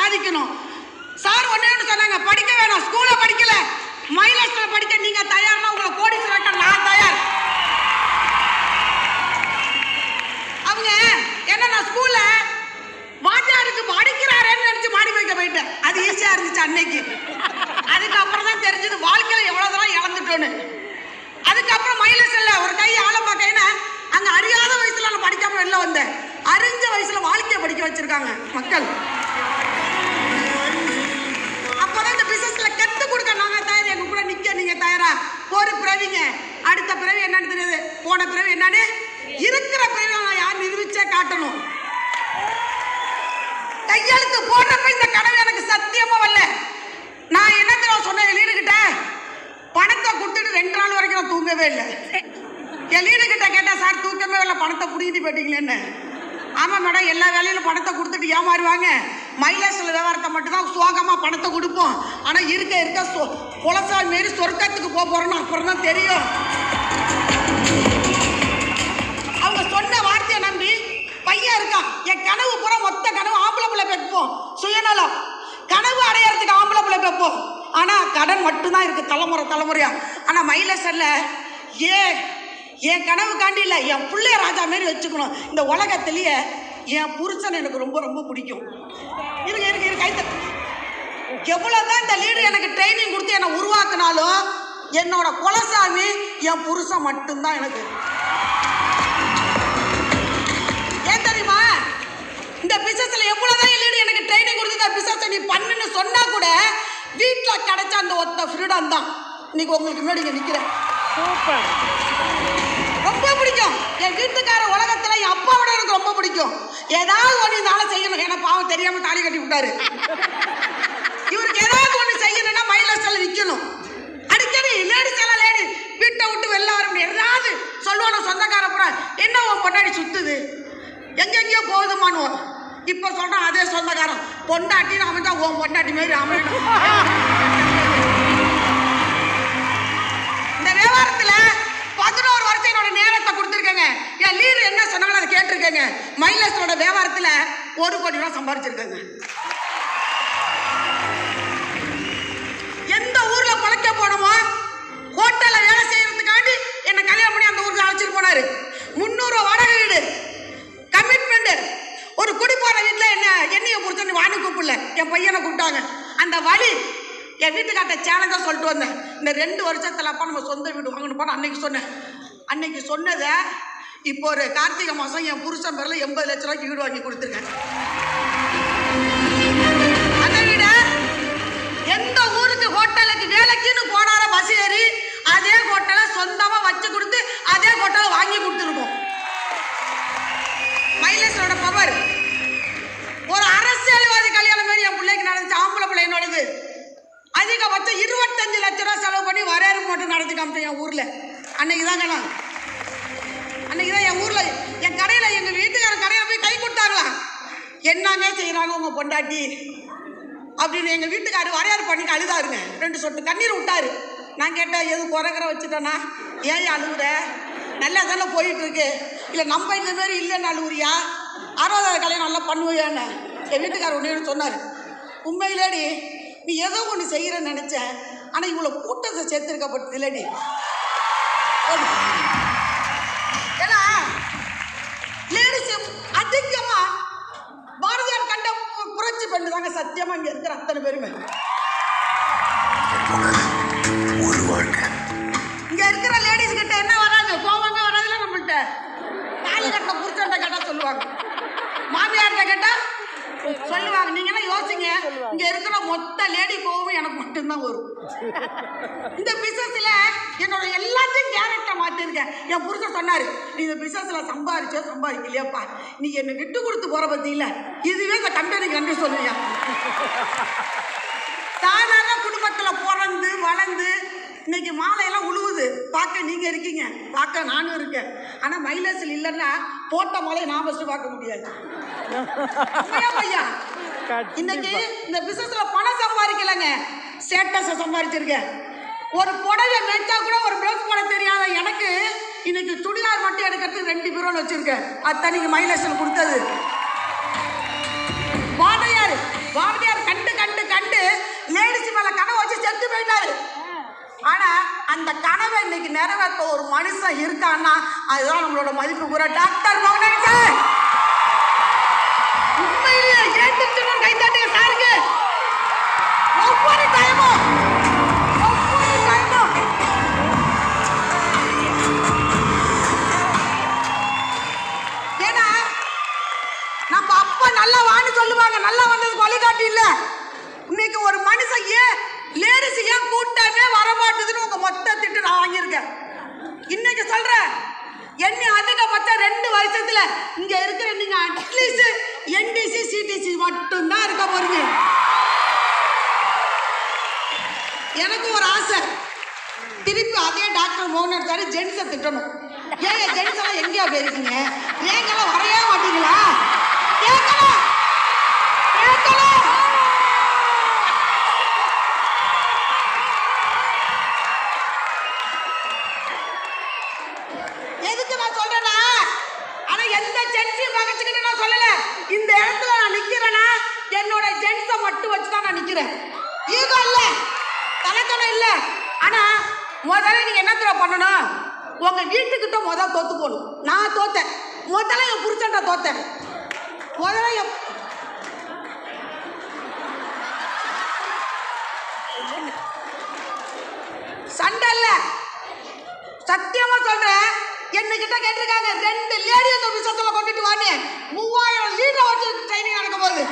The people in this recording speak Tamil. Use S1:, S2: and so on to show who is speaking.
S1: சாதிக்கணும். சார் ஒண்ணே சொன்னாங்க, படிக்க வேணாம், ஸ்கூல்ல படிக்கல, மைலேஜ்ல படிக்க நீங்க தயார்னா உங்களை கோடீஸ்வரன் நான் தயார். அவங்க என்ன, நான் ஸ்கூல்ல வாத்தியாருக்கு படிக்கிறாரேன்னு நினைச்சு மாடி வைக்க போயிட்டேன். அது ஈஸியா இருந்துச்சு அன்னைக்கு. அதுக்கப்புறம் தான் தெரிஞ்சது வாழ்க்கையில எவ்வளவுதான் இழந்துட்டோன்னு. அதுக்கப்புறம் மைலேஜ் இல்ல, ஒரு கை ஆழமா கைனா அங்க அறியாத வயசுல நான் படிக்காம வெளில வந்தேன். அறிஞ்ச வயசுல வாழ்க்கையை படிக்க வச்சிருக்காங்க மக்கள். அப்பதான் இந்த பிசினஸ்ல கத்து கொடுக்க நாங்க தயார், எங்க கூட நிக்க நீங்க தயாரா? ஒரு பிறவிங்க, அடுத்த பிறவி என்னன்னு தெரியாது, போன பிறவி என்னன்னு, இருக்கிற பிறவி நான் யார் நிரூபிச்சே காட்டணும். கையெழுத்து போட்டப்ப இந்த கனவு எனக்கு சத்தியமா வரல. நான் என்ன சொன்னேன் லீடுகிட்ட, பணத்தை கொடுத்துட்டு 2 நாள் வரைக்கும் நான் தூங்கவே இல்லை. என் லீடுகிட்ட கேட்டா, சார் தூக்கமே இல்லை, பணத்தை புடிக்கிட்டு போயிட்டீங்களேன்னு. ஆமா மேடம், எல்லா வேலையிலும் பணத்தை கொடுத்துட்டு ஏமாறுவாங்க, மைலேஜ்ல விவகாரத்தை மட்டும்தான் சோகமா பணத்தை கொடுப்போம். ஆனா இருக்க இருக்க புலசால் மாரி சொர்க்கத்துக்கு போறோம்னு அப்புறம் தான் தெரியும். அவங்க சொன்ன வார்த்தையை நம்பி பையன் இருக்கான். என் கனவு பூரா மொத்த கனவு ஆம்பளை பிள்ளை பெப்போம், சுயநலம், கனவு அடையறதுக்கு ஆம்பளை பிள்ளை பெப்போம். ஆனா கடன் மட்டும்தான் இருக்கு தலைமுறையா. ஆனா மைலேஜ்ல என் கனவு காண்டி இல்லை, என் பிள்ளைய ராஜா மாரி வச்சுக்கணும். இந்த உலகத்திலேயே என் புருஷன் எனக்கு ரொம்ப ரொம்ப பிடிக்கும். இருக்கு கைத்த எவ்வளவுதான் இந்த லீடர் எனக்கு ட்ரைனிங் கொடுத்து என்னை உருவாக்குனாலும் என்னோட குலசாமி என் புருஷன் மட்டும்தான் எனக்கு. ஏன் தெரியுமா? இந்த பிசினஸ்ல எவ்வளவுதான் லீடர் எனக்கு ட்ரைனிங் கொடுத்து இந்த பிசினஸ் நீ பண்ணுன்னு சொன்னா கூட வீட்டுல கிடைச்ச அந்த ஒத்த ஃப்ரீடம் தான் இன்னைக்கு உங்களுக்கு முன்னாடி நிக்கிறேன்.
S2: சூப்பர்,
S1: ரொம்ப பிடிக்கும். என் வீட்டுக்கார உலகத்துல என் அப்பாவோட எனக்கு ரொம்ப பிடிக்கும். ஏதாவது ஒண்ணு நாள செய்யணும், ஏன்னா பாவம் தெரியாம தாலி கட்டி விட்டாரு. இவருக்கு ஏதாவது ஒண்ணு செய்யணும்னா மைலேஜ்ல நிக்கணும். அடிக்கடி லேடிஸ் எல்லாம் லேடி வீட்டை விட்டு வெளில வர முடியாது. ஏதாவது சொல்லுவான சொந்தக்கார பூரா, என்ன உன் பொண்டாடி சுத்துது, எங்கெங்கயோ போகுதுமானுவோம். இப்ப சொல்றான் அதே சொந்தக்காரன், பொண்டாட்டின்னு அமைஞ்சா உன் பொண்டாட்டி மாரி அமையணும். இந்த விவகாரத்துல 11 வருஷம் என்னோட நேரத்தை கொடுத்துருக்கேங்க. என் லீடர் என்ன சொன்னாலும் அதை கேட்டிருக்கேங்க. மைலேஜோட வியாபாரத்தில் 1 கோடி ரூபாய் சம்பாதிச்சிருக்கேங்க. எந்த ஊர்ல பழக்க போனோமோ ஹோட்டல்ல வேலை செய்யறதுக்காண்டி என்ன கல்யாணம் பண்ணி அந்த ஊருக்கு அழைச்சிட்டு போனாரு. 300 வாடகை வீடு, கமிட்மெண்ட். ஒரு குடி போற வீட்டுல என்னைய பொறுத்த வாணி கூப்பிடல, என் பையனை கூப்பிட்டாங்க. அந்த வழி என் வீட்டுக்காட்ட சேலஞ்சா சொல்லிட்டு வந்தேன். இந்த 2 வருஷத்துல அப்பா நம்ம சொந்த வீடு வாங்கணும் போன அன்னைக்கு சொன்னேன். அன்னைக்கு சொன்னதை இப்போ ஒரு கார்த்திகை மாசம் என் புருஷன் பேர்ல 80 லட்சம் ரூபாய்க்கு வீடு வாங்கி கொடுத்துருக்கேன். அந்த வீடு எந்த ஊருக்கு ஹோட்டலுக்கு வேலைக்குன்னு போனார பஸ் ஏறி அதே ஹோட்டலை சொந்தமா வச்சு கொடுத்து அதே ஹோட்டலை வாங்கி கொடுத்துருக்கோம். மைலேஜோட பவர். ஒரு அரசியல்வாதி கல்யாணம் மாதிரி என் பிள்ளைக்கு நடந்துச்சு. ஆம்பளை பிள்ளை என்னோடது. அதிகபட்சம் 25 லட்சம் ரூபாய் செலவு பண்ணி வரேறு மட்டும் நடத்தி காமிச்சேன் என் ஊர்ல. அன்னைக்குதான் என் ஊர்ல என் கடையில எங்க வீட்டுக்கார கடையில போய் கை கொடுத்தாங்களா, என்னங்க செய்யறாங்க உங்க பொண்டாட்டி அப்படின்னு. எங்க வீட்டுக்காரு வரையாறு பண்ணிட்டு அழுதாருங்க. 2 சொட்டு கண்ணீர் விட்டாரு. நான் கேட்டேன், எது குறைக்கிற வச்சுட்டேன்னா ஏன் அழுகுற, நல்லா தானே போயிட்டு இருக்கு, இல்ல நம்ம இந்த மாதிரி இல்லைன்னு அழுகுறியா, 60வது கல்யாணம் நல்லா பண்ணுவியான்னு என் வீட்டுக்காரர் ஒன்று சொன்னாரு. உண்மையிலேடி நீ ஏதோ ஒன்று செய்யறன்னு நினைச்சேன், ஆனா இவ்வளவு கூட்டத்தை சேர்த்திருக்கப்பட்டது இல்லடி. ஏன்னா லேடிஸ் அதிகமா பாரதியார் கண்ட புரட்சி பண்ணு தாங்க. சத்தியமா இங்க இருக்கிற அத்தனை பேருமே இங்க இருக்கிற லேடிஸ் கிட்ட என்ன வராது, போவாங்க வராதுல. நம்மள்கிட்ட தாலி கட்ட புருஷன்ட்ட கேட்டா சொல்லுவாங்க, மாமியார்கிட்ட கேட்டா சொல்லுவாங்க. நீங்க எல்லாம் யோசிங்க, இங்க இருக்கிற மொத்த லேடி கோவம் எனக்கு மட்டும்தான் வரும். இந்த பிசினஸ்ல என்னோட எல்லாத்தையும் கேரக்டரை மாத்திருக்கேன். என் புருஷன் சொன்னாரு, நீ இந்த பிசினஸ்ல சம்பாதிக்கலையாப்பா, நீ என்ன விட்டு கொடுத்து போற பத்தி இல்ல, இதுவே இந்த கம்பெனிக்கு நன்றி சொல்லுவியா. சாதாரண குடும்பத்துல பிறந்து வளர்ந்து இன்னைக்கு மாலையெல்லாம் உழுவுது பார்க்க நீங்க இருக்கீங்க, பார்க்க நானும் இருக்கேன். ஆனா மைலேஜ் இல்லைன்னா போட்ட மாலையை நான் ஃபர்ஸ்ட் பார்க்க முடியாது. இன்னைக்கு இந்த பிசினஸ்ல பணம் சம்பாதிக்கலங்க, ஸ்டேட்டஸை சம்பாதிச்சிருக்கேன். ஒரு புடவை மேய்ச்சா கூட ஒரு பிளவுஸ் போட தெரியாத எனக்கு இன்னைக்கு சுடிதார் மட்டும் எடுக்கிறதுக்கு 2 பீரோன்னு வச்சிருக்கேன். அது தனிக்கு மைலேஜ் கொடுத்தது. பாரதியார் லேடிஸ் மேல கனவு வச்சு செத்து போயிட்டாரு. ஆனா அந்த கனவை இன்னைக்கு நிறைவேற்ற ஒரு மனுஷன் இருக்கான்னா அதுதான் நம்மளோட மதிப்பு கூற டாக்டர் மோகன் சார். உண்மையிலேயே ஏற்றுச்சணும் கைத்தாட்டுங்க சாருக்கு. ஒவ்வொரு டைமும் ஏன்னா நம்ம அப்பா நல்லா வான்னு சொல்லுவாங்க, நல்லா வந்ததுக்கு வழிகாட்டி இல்ல. இன்னைக்கு ஒரு மனுஷன் ஏன் லேடிஸ் ஏன் கூட்டமே வரமாட்டுதுன்னு உங்க மொத்த திட்டு நான் வாங்கியிருக்கேன். இன்னைக்கு சொல்றேன், என்ன அதிகபட்சம் 2 வருஷத்துல இங்க இருக்கிற நீங்க அட்லீஸ்ட் என்டிசி சிடிசி மட்டும்தான் இருக்க போறீங்க. எனக்கு ஒரு ஆசை, திருப்பி அதே டாக்டர் மோகன் சார் ஜென்ஸை திட்டணும். ஏன் ஜென்ஸ் எல்லாம் எங்கேயா போயிருக்கீங்க, நீங்களாம் வரையே மாட்டீங்களா? கேட்கலாம் கேட்கலாம். எதுக்கு நான் சொல்றேன்னா, ஆனா எந்த ஜென்ஸையும் பகச்சுக்கிட்டு நான் சொல்லல. இந்த இடத்துல நான் நிக்கிறேன்னா என்னோட ஜென்ஸை மட்டும் வச்சுதான் நான் நிக்கிறேன். ஈகோ இல்ல, தலைத்தனம் இல்ல. ஆனா முதல்ல நீங்க என்ன பண்ணணும், உங்க வீட்டுக்கிட்ட முதல் தோத்து போகணும். நான் தோத்தேன் முதல்ல, என் புருஷன்ட்ட தோத்தேன் முதல்ல. சண்டை இல்ல, சத்தியமா சொல்றேன். என்கிட்ட கேட்டிருக்காங்க 2 லேடி அந்த விஷயத்துல கொண்டுட்டு வான்னு. 3000 லீடர் வச்சு ட்ரைனிங் நடக்க போகுது.